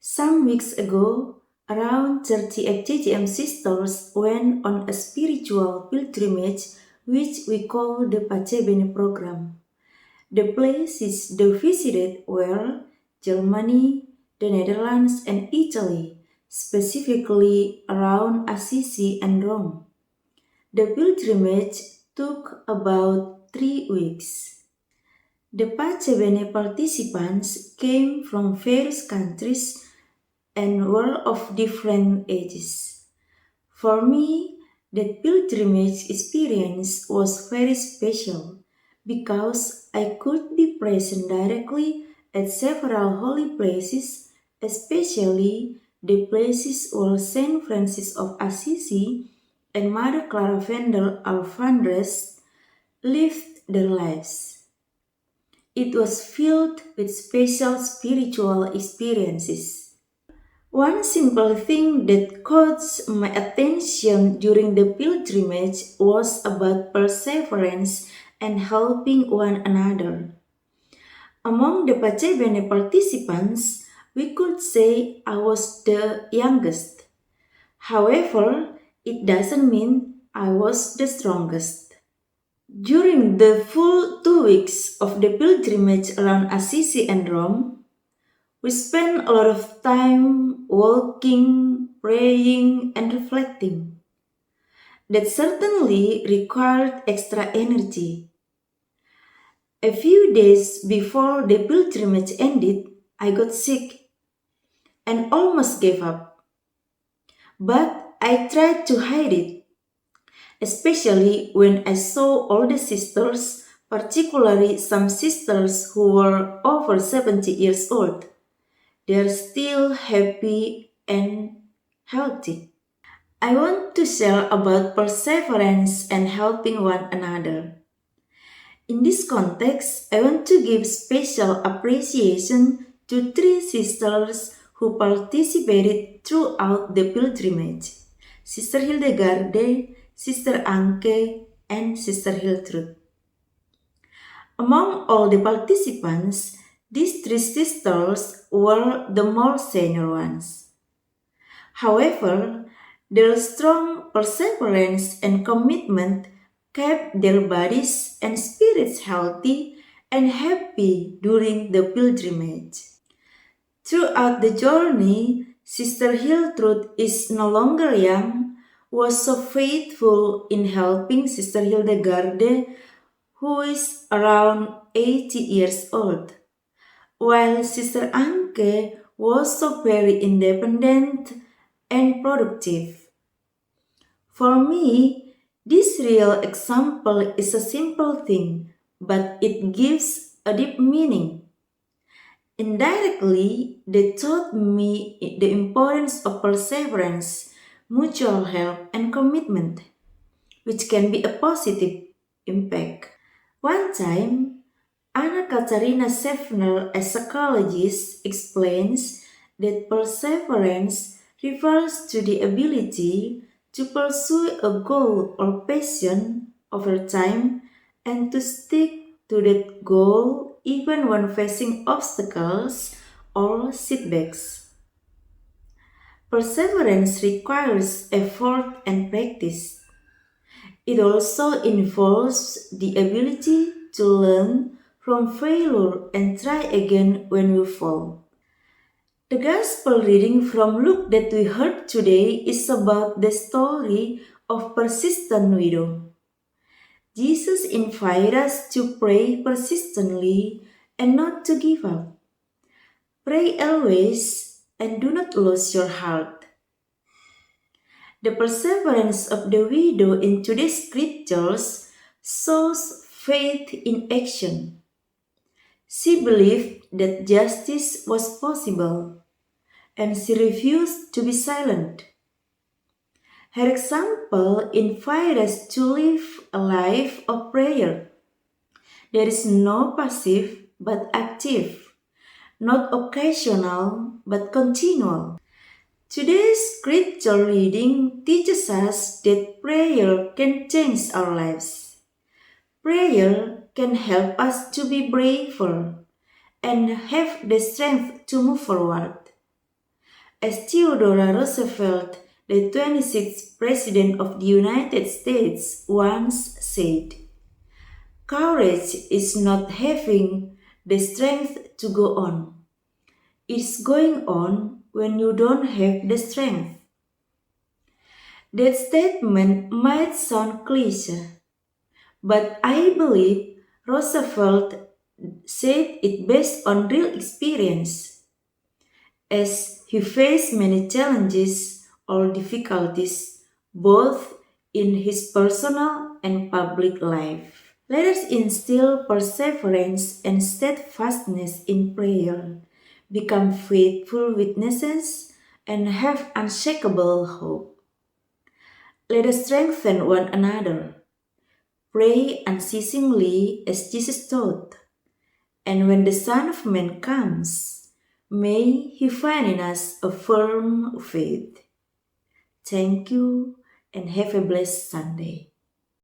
Some weeks ago, around 30 FGGM sisters went on a spiritual pilgrimage which we call the Pacebene program. The places they visited were Germany, the Netherlands, and Italy, specifically around Assisi and Rome. The pilgrimage took about 3 weeks. The Pacebene participants came from various countries and were of different ages. For me, that pilgrimage experience was very special because I could be present directly at several holy places, especially the places where Saint Francis of Assisi and Mother Clara Vendel Alfandres lived their lives. It was filled with special spiritual experiences. One simple thing that caught my attention during the pilgrimage was about perseverance and helping one another. Among the Pacebene participants, we could say I was the youngest. However, it doesn't mean I was the strongest. During the full 2 weeks of the pilgrimage around Assisi and Rome, we spent a lot of time walking, praying, and reflecting. That certainly required extra energy. A few days before the pilgrimage ended, I got sick and almost gave up. But I tried to hide it, especially when I saw all the sisters, particularly some sisters who were over 70 years old. They're still happy and healthy. I want to share about perseverance and helping one another. In this context, I want to give special appreciation to 3 sisters who participated throughout the pilgrimage: Sister Hildegarde, Sister Anke, and Sister Hiltrud. Among all the participants, these 3 sisters were the more senior ones. However, their strong perseverance and commitment kept their bodies and spirits healthy and happy during the pilgrimage. Throughout the journey, Sister Hiltrud is no longer young, was so faithful in helping Sister Hildegarde, who is around 80 years old, while Sister Anke was so very independent and productive. For me, this real example is a simple thing, but it gives a deep meaning. Indirectly, they taught me the importance of perseverance, mutual help, and commitment, which can be a positive impact. One time, Anna Katarina Sefner, a psychologist, explains that perseverance refers to the ability to pursue a goal or passion over time and to stick to that goal even when facing obstacles or setbacks. Perseverance requires effort and practice. It also involves the ability to learn from failure and try again when you fall. The Gospel reading from Luke that we heard today is about the story of persistent widow. Jesus invites us to pray persistently and not to give up. Pray always and do not lose your heart. The perseverance of the widow in today's scriptures shows faith in action. She believed that justice was possible, and she refused to be silent. Her example invites us to live a life of prayer. There is no passive but active, not occasional but continual. Today's scripture reading teaches us that prayer can change our lives. Prayer can help us to be braver and have the strength to move forward. As Theodore Roosevelt, the 26th President of the United States, once said, "Courage is not having the strength to go on. It's going on when you don't have the strength." That statement might sound cliche, but I believe Roosevelt said it based on real experience. As he faced many challenges or difficulties, both in his personal and public life. Let us instill perseverance and steadfastness in prayer, become faithful witnesses, and have unshakable hope. Let us strengthen one another. Pray unceasingly as Jesus taught. And when the Son of Man comes, may he find in us a firm faith. Thank you and have a blessed Sunday.